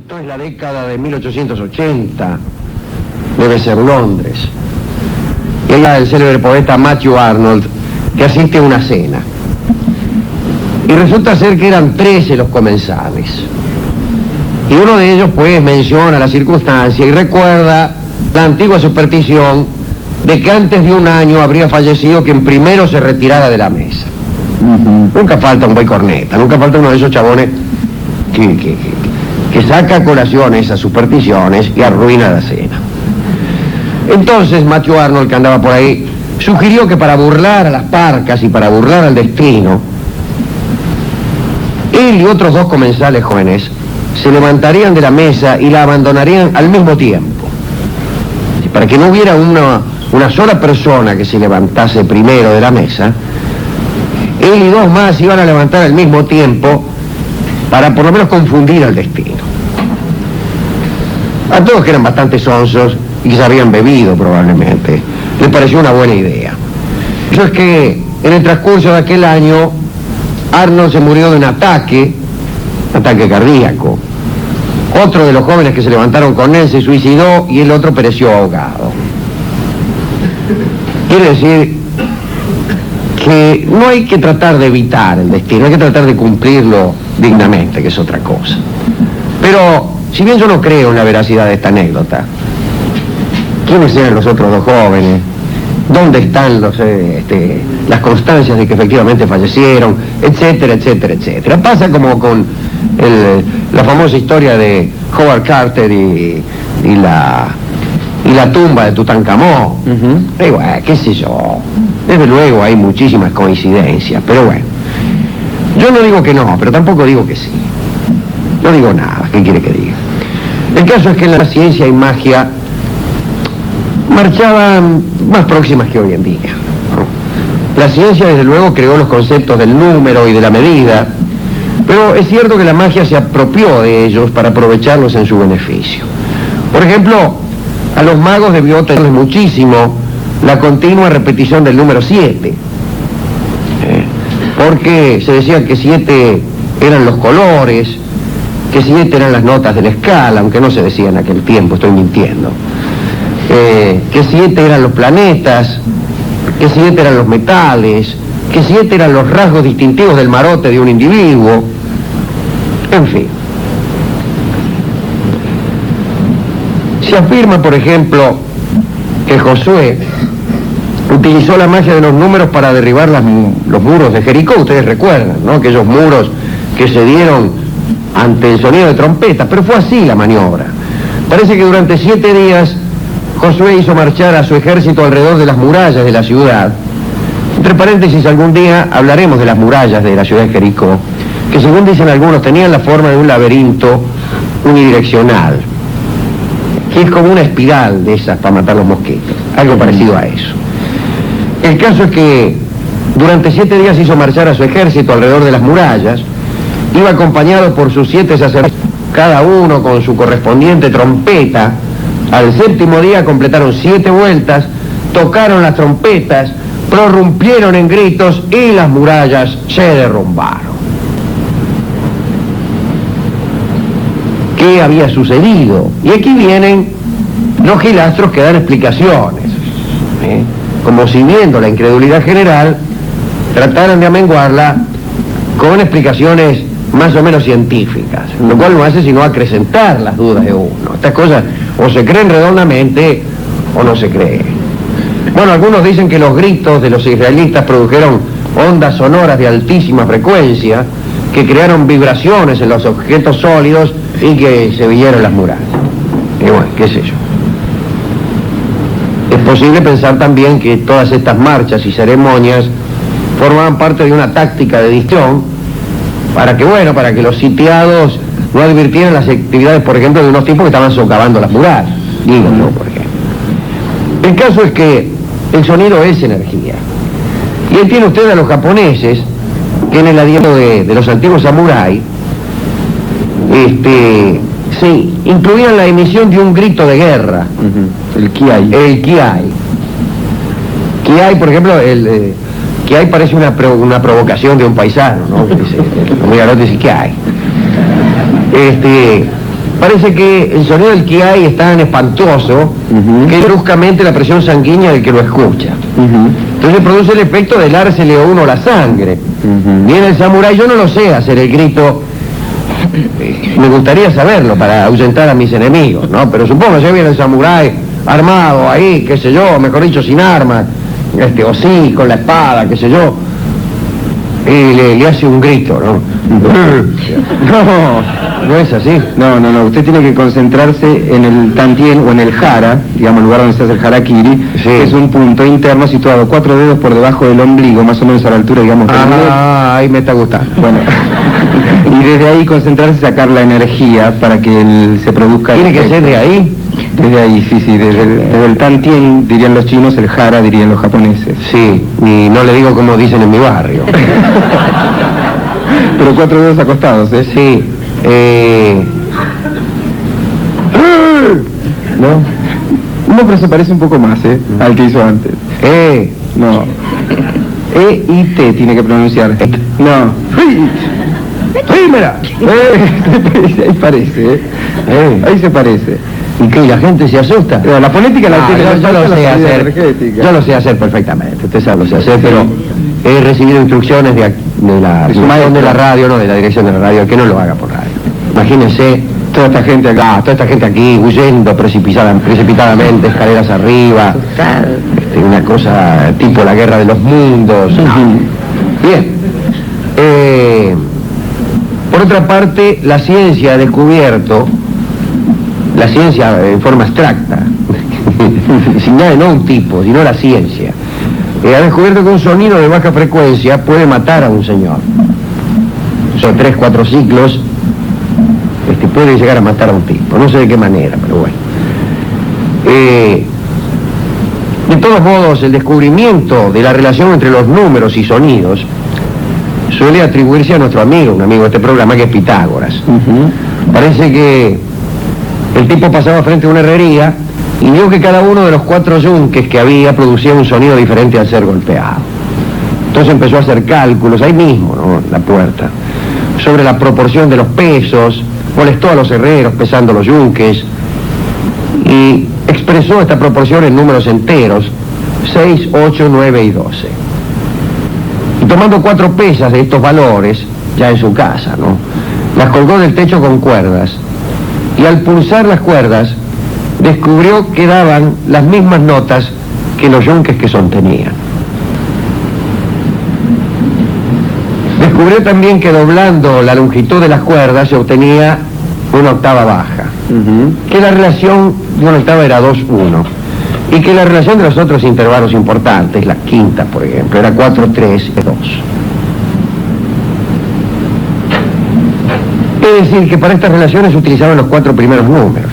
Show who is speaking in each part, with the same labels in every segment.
Speaker 1: Esto es la década de 1880, debe ser Londres. Y era el célebre poeta Matthew Arnold, que asiste a una cena. Y resulta ser que eran 13 los comensales. Y uno de ellos, pues, menciona la circunstancia y recuerda la antigua superstición de que antes de un año habría fallecido quien primero se retirara de la mesa. Nunca falta un buen corneta, nunca falta uno de esos chabones que saca a colación esas supersticiones y arruina la cena. Entonces Matthew Arnold, que andaba por ahí, sugirió que para burlar a las parcas y para burlar al destino, él y otros 2 comensales jóvenes se levantarían de la mesa y la abandonarían al mismo tiempo. Y para que no hubiera una sola persona que se levantase primero de la mesa, él y 2 más iban a levantar al mismo tiempo para por lo menos confundir al destino. A todos, que eran bastante sonsos y que se habían bebido probablemente, les pareció una buena idea. Eso es que en el transcurso de aquel año Arnold se murió de un ataque cardíaco. Otro de los jóvenes que se levantaron con él se suicidó y el otro pereció ahogado. Quiere decir que no hay que tratar de evitar el destino, hay que tratar de cumplirlo dignamente, que es otra cosa. Pero, si bien yo no creo en la veracidad de esta anécdota, ¿quiénes eran los otros 2 jóvenes? ¿Dónde están las constancias de que efectivamente fallecieron? Etcétera, etcétera, etcétera. Pasa como con la famosa historia de Howard Carter y la tumba de Tutankamón. Y bueno, qué sé yo. Desde luego hay muchísimas coincidencias, pero bueno. Yo no digo que no, pero tampoco digo que sí. No digo nada, ¿qué quiere que diga? El caso es que la ciencia y magia marchaban más próximas que hoy en día, ¿no? La ciencia, desde luego, creó los conceptos del número y de la medida, pero es cierto que la magia se apropió de ellos para aprovecharlos en su beneficio. Por ejemplo, a los magos debió tenerles muchísimo la continua repetición del número 7, porque se decía que 7 eran los colores, que 7 eran las notas de la escala, aunque no se decía en aquel tiempo, estoy mintiendo. Que 7 eran los planetas, que 7 eran los metales, que 7 eran los rasgos distintivos del marote de un individuo, en fin. Se afirma, por ejemplo, que Josué utilizó la magia de los números para derribar los muros de Jericó. Ustedes recuerdan, ¿no? Aquellos muros que se dieron ante el sonido de trompeta, pero fue así la maniobra. Parece que durante 7 días Josué hizo marchar a su ejército alrededor de las murallas de la ciudad. Entre paréntesis, algún día hablaremos de las murallas de la ciudad de Jericó, que según dicen algunos tenían la forma de un laberinto unidireccional, que es como una espiral de esas para matar los mosquitos, algo parecido a eso. El caso es que durante 7 días hizo marchar a su ejército alrededor de las murallas, iba acompañado por sus 7 sacerdotes, cada uno con su correspondiente trompeta. Al 7º día completaron 7 vueltas, tocaron las trompetas, prorrumpieron en gritos y las murallas se derrumbaron. ¿Qué había sucedido? Y aquí vienen los gilastros que dan explicaciones, como si viendo la incredulidad general trataran de amenguarla con explicaciones más o menos científicas, lo cual no hace sino acrecentar las dudas de uno. Estas cosas o se creen redondamente o no se creen. Bueno, algunos dicen que los gritos de los israelitas produjeron ondas sonoras de altísima frecuencia que crearon vibraciones en los objetos sólidos y que se vieron las murallas. Y bueno, qué sé yo. Es posible pensar también que todas estas marchas y ceremonias formaban parte de una táctica de distracción para que los sitiados no advirtieran las actividades, por ejemplo, de unos tipos que estaban socavando las murallas, digo yo, por ejemplo. El caso es que el sonido es energía. Y ahí tiene usted a los japoneses, que en el aliento de los antiguos samuráis, sí, incluían la emisión de un grito de guerra.
Speaker 2: El kiai.
Speaker 1: El kiai. Kiai, por ejemplo, kiai parece una provocación de un paisano, ¿no? Dice, muy al otro dice kiai. Parece que el sonido del kiai es tan espantoso que bruscamente la presión sanguínea del que lo escucha. Entonces produce el efecto de helársele a uno la sangre. Viene el samurái, yo no lo sé hacer el grito, me gustaría saberlo para ahuyentar a mis enemigos, ¿no? Pero supongo que viene el samurái armado ahí, qué sé yo, mejor dicho, sin armas, o sí, con la espada, qué sé yo, y le hace un grito, ¿no? No es así.
Speaker 2: No, usted tiene que concentrarse en el tantien o en el jara, digamos, el lugar donde se hace el harakiri, que es un punto interno situado 4 dedos por debajo del ombligo, más o menos a la altura, digamos.
Speaker 1: Ahí me está gustando.
Speaker 2: Bueno, y desde ahí concentrarse y sacar la energía para que se produzca...
Speaker 1: ¿Tiene que ser de ahí?
Speaker 2: Desde ahí, sí, desde el tantien, dirían los chinos, el jara, dirían los japoneses.
Speaker 1: Sí, y no le digo como dicen en mi barrio.
Speaker 2: Pero 4 dedos acostados, ¿eh?
Speaker 1: Sí.
Speaker 2: No, pero se parece un poco más, al que hizo antes. No. Y T tiene que pronunciar. No.
Speaker 1: Mira.
Speaker 2: Ahí parece, ahí se parece.
Speaker 1: ¿Y qué? ¿La gente se asusta?
Speaker 2: No, la fonética la tiene.
Speaker 1: Yo lo sé hacer. Yo lo sé hacer perfectamente. Usted sabe, lo sé hacer, pero he recibido instrucciones de la dirección de la radio, no de la dirección de la radio, que no lo haga por radio. Imagínense toda esta gente aquí huyendo precipitadamente, escaleras arriba, una cosa tipo la guerra de los mundos. Bien. Por otra parte, la ciencia ha descubierto, la ciencia en forma abstracta, sin nada, no un tipo, sino la ciencia, ha descubierto que un sonido de baja frecuencia puede matar a un señor. Son 3-4 ciclos, puede llegar a matar a un tipo, no sé de qué manera, pero bueno. De todos modos, el descubrimiento de la relación entre los números y sonidos suele atribuirse a nuestro amigo, un amigo de este programa, que es Pitágoras. Parece que el tipo pasaba frente a una herrería y vio que cada uno de los 4 yunques que había producía un sonido diferente al ser golpeado. Entonces empezó a hacer cálculos, ahí mismo, ¿no?, en la puerta, sobre la proporción de los pesos, molestó a los herreros pesando los yunques y expresó esta proporción en números enteros, 6, 8, 9 y 12. Y tomando 4 pesas de estos valores, ya en su casa, ¿no?, las colgó del techo con cuerdas, y al pulsar las cuerdas descubrió que daban las mismas notas que los yunques que sostenían. Descubrió también que doblando la longitud de las cuerdas se obtenía una octava baja, que la relación de una octava era 2-1, y que la relación de los otros intervalos importantes, las quintas por ejemplo, era 4-3-2. Es decir, que para estas relaciones se utilizaban los 4 primeros números.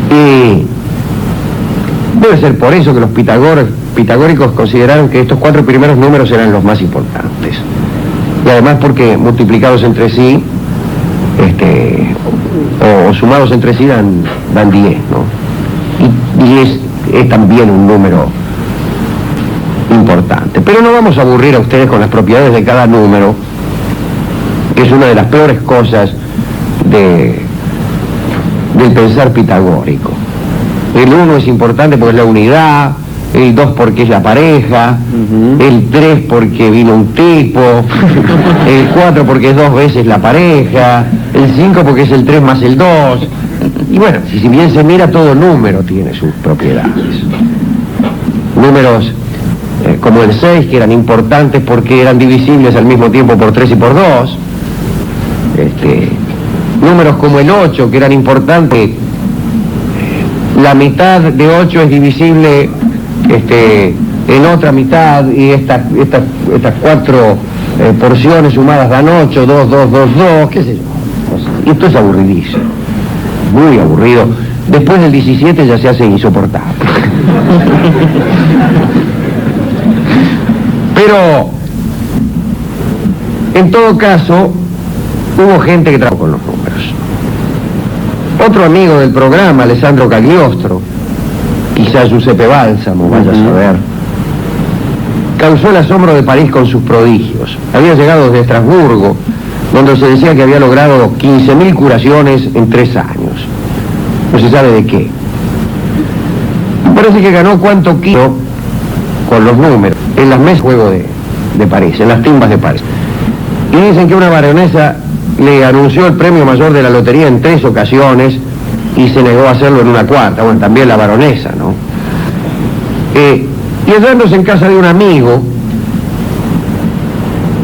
Speaker 1: Y debe ser por eso que los pitagóricos consideraron que estos 4 primeros números eran los más importantes. Y además porque multiplicados entre sí, o sumados entre sí dan 10, ¿no? Y 10 es también un número importante. Pero no vamos a aburrir a ustedes con las propiedades de cada número, que es una de las peores cosas del pensar pitagórico. El 1 es importante porque es la unidad, el 2 porque es la pareja, el 3 porque vino un tipo, el 4 porque es 2 veces la pareja, el 5 porque es el 3 más el 2. Y bueno, si bien se mira, todo número tiene sus propiedades. Números como el 6, que eran importantes porque eran divisibles al mismo tiempo por 3 y por 2. Números como el 8, que eran importantes, la mitad de 8 es divisible en otra mitad, y estas 4 porciones sumadas dan 8, 2, 2, 2, 2, qué sé yo. Esto es aburridísimo, muy aburrido. Después del 17 ya se hace insoportable. Pero, en todo caso, hubo gente que trabajó con los números. Otro amigo del programa, Alessandro Cagliostro, quizás Giuseppe Bálsamo, vaya a saber, causó el asombro de París con sus prodigios. Había llegado desde Estrasburgo donde se decía que había logrado 15.000 curaciones en 3 años. No se sabe de qué. Parece que ganó cuánto quiso con los números en las mesas de juego de París, en las timbas de París. Y dicen que una baronesa le anunció el premio mayor de la lotería en 3 ocasiones y se negó a hacerlo en una 4ª. Bueno, también la baronesa, ¿no? Y hallándose en casa de un amigo,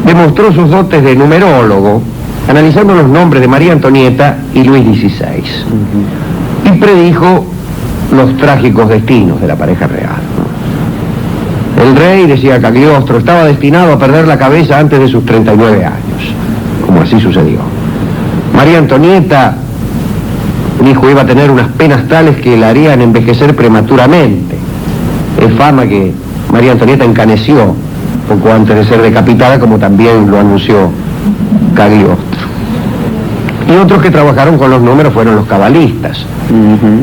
Speaker 1: demostró sus dotes de numerólogo, analizando los nombres de María Antonieta y Luis XVI. Y predijo los trágicos destinos de la pareja real, ¿no? El rey, decía Cagliostro, estaba destinado a perder la cabeza antes de sus 39 años, como así sucedió. María Antonieta, dijo, iba a tener unas penas tales que la harían envejecer prematuramente. Es fama que María Antonieta encaneció poco antes de ser decapitada, como también lo anunció Cagliostro. Y otros que trabajaron con los números fueron los cabalistas,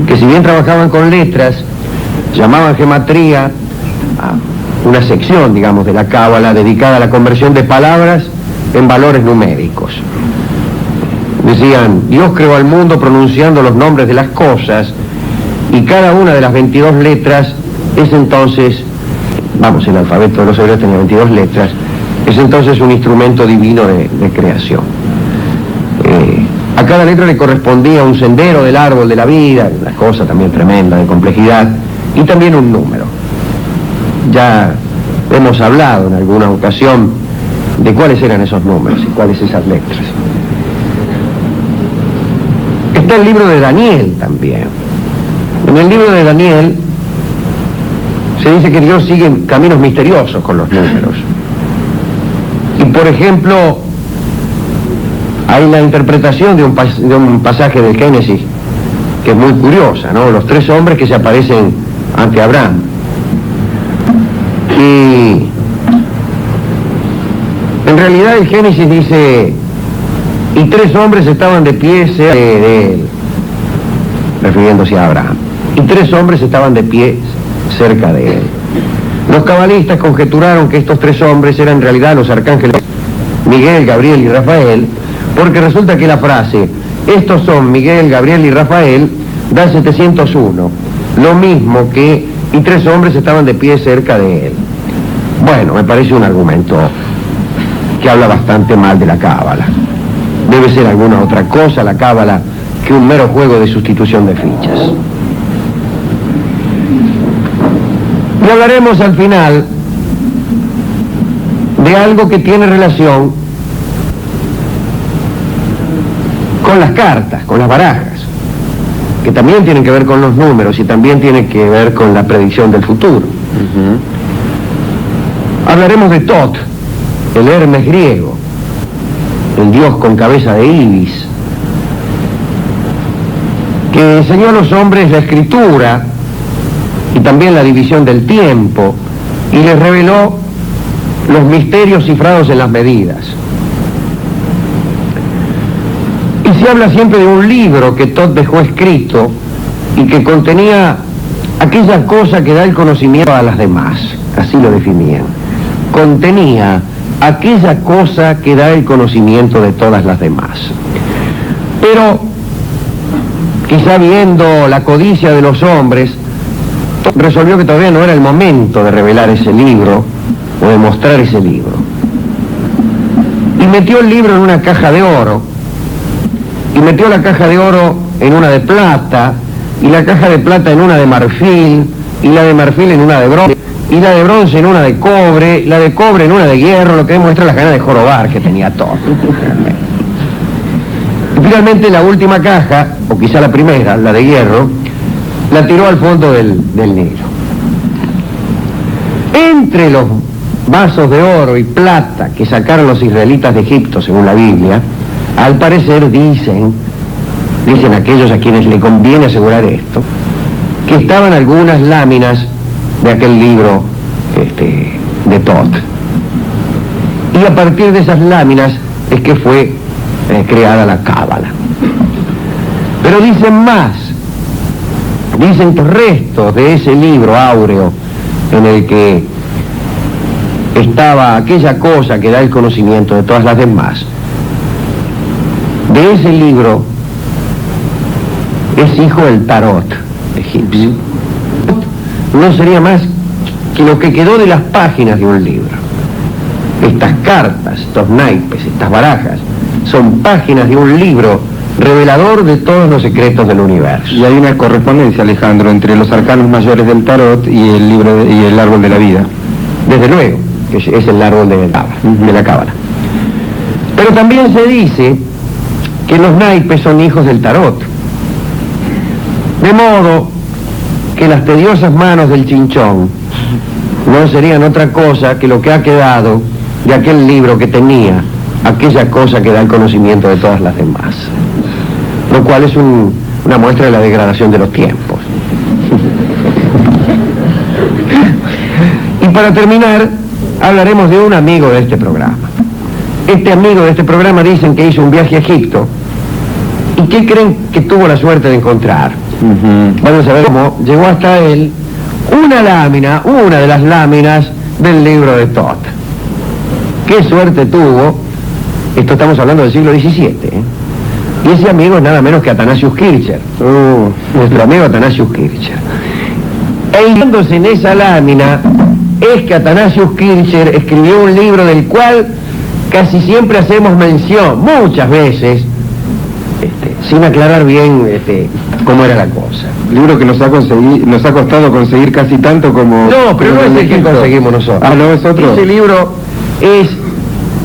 Speaker 1: que si bien trabajaban con letras, llamaban gematría a una sección, digamos, de la cábala dedicada a la conversión de palabras en valores numéricos. Decían, Dios creó al mundo pronunciando los nombres de las cosas, y cada una de las 22 letras es entonces, vamos, el alfabeto de los hebreos tenía 22 letras, es entonces un instrumento divino de creación. A cada letra le correspondía un sendero del árbol de la vida, una cosa también tremenda de complejidad, y también un número. Ya hemos hablado en alguna ocasión de cuáles eran esos números y cuáles esas letras. Está el libro de Daniel también. En el libro de Daniel se dice que Dios sigue caminos misteriosos con los números. Y por ejemplo, hay la interpretación de un pasaje del Génesis que es muy curiosa, ¿no? Los 3 hombres que se aparecen ante Abraham. Y en realidad el Génesis dice, y 3 hombres estaban de pie cerca de él, refiriéndose a Abraham. Y 3 hombres estaban de pie cerca de él. Los cabalistas conjeturaron que estos 3 hombres eran en realidad los arcángeles Miguel, Gabriel y Rafael, porque resulta que la frase, estos son Miguel, Gabriel y Rafael, da 701, lo mismo que, y 3 hombres estaban de pie cerca de él. Bueno, me parece un argumento que habla bastante mal de la cábala. Debe ser alguna otra cosa la cábala que un mero juego de sustitución de fichas. Y hablaremos al final de algo que tiene relación con las cartas, con las barajas, que también tienen que ver con los números y también tienen que ver con la predicción del futuro. Hablaremos de Tot, el Hermes griego, el dios con cabeza de ibis, que enseñó a los hombres la escritura y también la división del tiempo, y les reveló los misterios cifrados en las medidas. Y se habla siempre de un libro que Tot dejó escrito y que contenía aquella cosa que da el conocimiento a las demás, así lo definían. Contenía aquella cosa que da el conocimiento de todas las demás. Pero, quizá viendo la codicia de los hombres, resolvió que todavía no era el momento de revelar ese libro o de mostrar ese libro. Y metió el libro en una caja de oro, y metió la caja de oro en una de plata, y la caja de plata en una de marfil, y la de marfil en una de bronce, y la de bronce en una de cobre, la de cobre en una de hierro, lo que demuestra las ganas de jorobar que tenía todo. Y finalmente la última caja, o quizá la primera, la de hierro, la tiró al fondo del Nilo. Entre los vasos de oro y plata que sacaron los israelitas de Egipto, según la Biblia, al parecer dicen aquellos a quienes le conviene asegurar esto, que estaban algunas láminas de aquel libro de Tot. Y a partir de esas láminas es que fue creada la cábala. Pero dicen más, dicen que restos de ese libro áureo en el que estaba aquella cosa que da el conocimiento de todas las demás, de ese libro es hijo del tarot egipcio. No sería más que lo que quedó de las páginas de un libro. Estas cartas, estos naipes, estas barajas, son páginas de un libro revelador de todos los secretos del universo.
Speaker 2: Y hay una correspondencia, Alejandro, entre los arcanos mayores del tarot y el libro y el árbol de la vida.
Speaker 1: Desde luego, que es el árbol de la cábala. Pero también se dice que los naipes son hijos del tarot. De modo que las tediosas manos del chinchón no serían otra cosa que lo que ha quedado de aquel libro que tenía aquella cosa que da el conocimiento de todas las demás. Lo cual es una muestra de la degradación de los tiempos. Y para terminar, hablaremos de un amigo de este programa. Este amigo de este programa dicen que hizo un viaje a Egipto. ¿Y qué creen que tuvo la suerte de encontrar? Vamos a ver cómo llegó hasta él una de las láminas del libro de Thoth. ¿Qué suerte tuvo? Esto estamos hablando del siglo XVII, Y ese amigo es nada menos que Athanasius Kircher, nuestro amigo Athanasius Kircher. E guiándose en esa lámina es que Athanasius Kircher escribió un libro del cual casi siempre hacemos mención, muchas veces, sin aclarar bien cómo era la cosa.
Speaker 2: Libro que nos ha costado conseguir casi tanto como...
Speaker 1: No, pero no es el que conseguimos nosotros.
Speaker 2: Ah, ¿no es otro?
Speaker 1: Ese libro es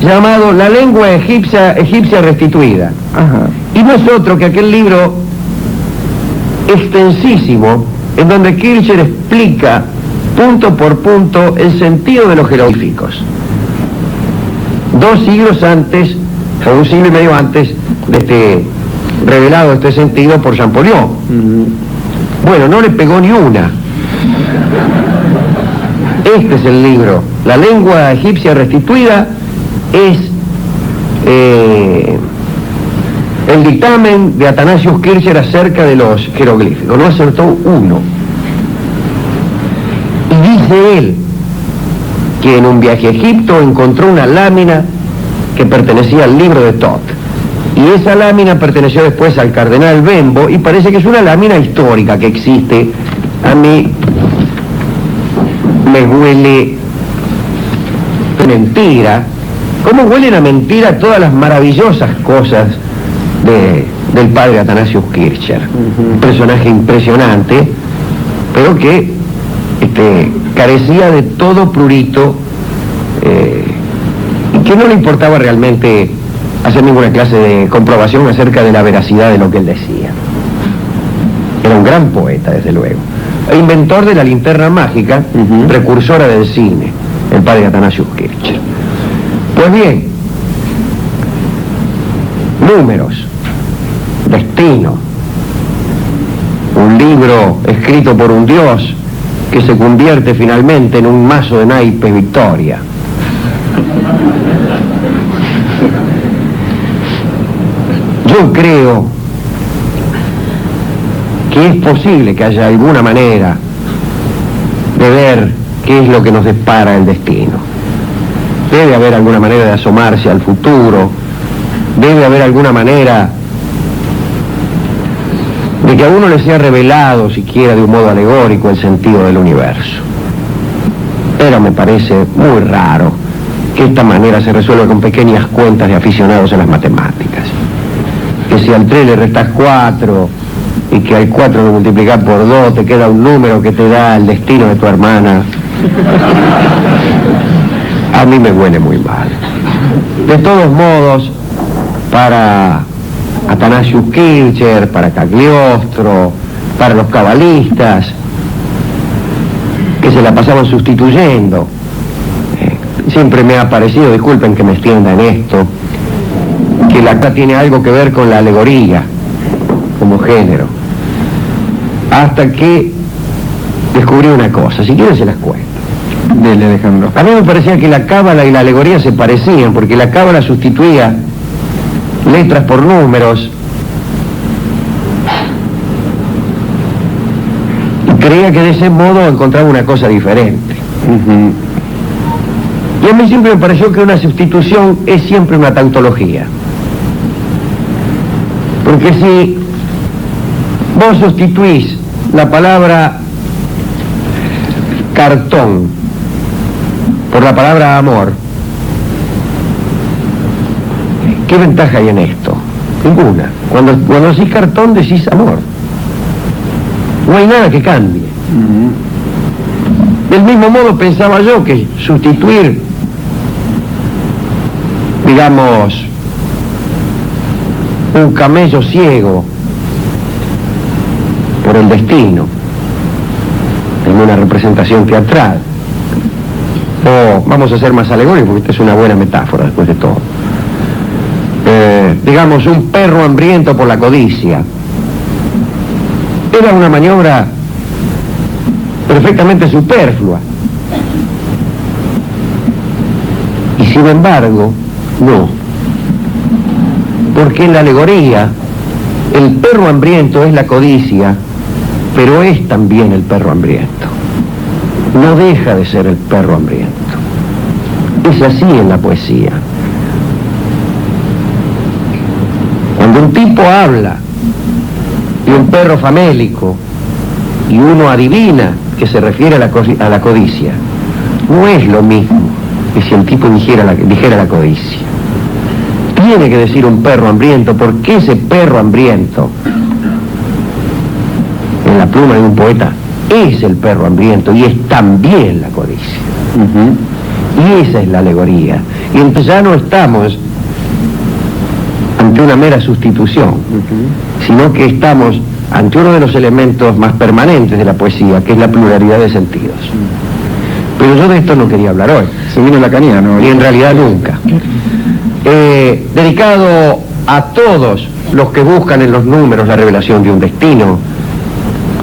Speaker 1: llamado La lengua egipcia restituida.
Speaker 2: Ajá.
Speaker 1: Y no es otro que aquel libro extensísimo en donde Kircher explica punto por punto el sentido de los jeroglíficos. 2 siglos antes, o 1 siglo y medio antes de revelado este sentido por Champollion. Bueno, no le pegó ni una. Este es el libro. La lengua egipcia restituida es el dictamen de Athanasius Kircher acerca de los jeroglíficos. No acertó uno. Y dice él que en un viaje a Egipto encontró una lámina que pertenecía al libro de Thoth. Y esa lámina perteneció después al cardenal Bembo y parece que es una lámina histórica que existe. A mí me huele mentira. ¿Cómo huelen a mentira todas las maravillosas cosas del padre Athanasius Kircher? Un personaje impresionante, pero que carecía de todo prurito y que no le importaba realmente hacer ninguna clase de comprobación acerca de la veracidad de lo que él decía. Era un gran poeta, desde luego. E inventor de la linterna mágica, precursora del cine, el padre Athanasius Kircher. Pues bien, números, destino, un libro escrito por un dios que se convierte finalmente en un mazo de naipes Victoria. Yo creo que es posible que haya alguna manera de ver qué es lo que nos depara el destino. Debe haber alguna manera de asomarse al futuro, debe haber alguna manera de que a uno le sea revelado, siquiera de un modo alegórico, el sentido del universo. Pero me parece muy raro que esta manera se resuelva con pequeñas cuentas de aficionados a las matemáticas. Que si al 3 le restas 4 y que al 4 lo multiplicas por 2 te queda un número que te da el destino de tu hermana. A mí me huele muy mal. De todos modos, para Athanasius Kircher, para Cagliostro, para los cabalistas, que se la pasaban sustituyendo, siempre me ha parecido, disculpen que me extienda en esto, que la acá tiene algo que ver con la alegoría como género, hasta que descubrí una cosa. Si quieren se las cuento.
Speaker 2: Dele, Alejandro.
Speaker 1: A mí me parecía que la cábala y la alegoría se parecían, porque la cábala sustituía letras por números y creía que de ese modo encontraba una cosa diferente. Y a mí siempre me pareció que una sustitución es siempre una tautología. Porque si vos sustituís la palabra cartón por la palabra amor, ¿qué ventaja hay en esto? Ninguna. Cuando decís cartón decís amor. No hay nada que cambie. Del mismo modo pensaba yo que sustituir, digamos, un camello ciego por el destino en una representación teatral, o vamos a ser más alegóricos porque esta es una buena metáfora después de todo, digamos un perro hambriento por la codicia, era una maniobra perfectamente superflua, y sin embargo no, porque en la alegoría el perro hambriento es la codicia, pero es también el perro hambriento, no deja de ser el perro hambriento. Es así en la poesía. Cuando un tipo habla de un perro famélico y uno adivina que se refiere a la codicia, no es lo mismo que si el tipo dijera la codicia. Tiene que decir un perro hambriento, porque ese perro hambriento, en la pluma de un poeta, es el perro hambriento y es también la codicia. Y esa es la alegoría. Y entonces ya no estamos ante una mera sustitución, sino que estamos ante uno de los elementos más permanentes de la poesía, que es la pluralidad de sentidos. Pero yo de esto no quería hablar hoy.
Speaker 2: Se vino lacaniano.
Speaker 1: Y en realidad nunca. Dedicado a todos los que buscan en los números la revelación de un destino,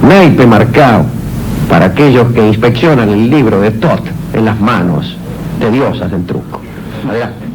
Speaker 1: naipe marcado para aquellos que inspeccionan el libro de Tot en las manos tediosas del truco. Adelante.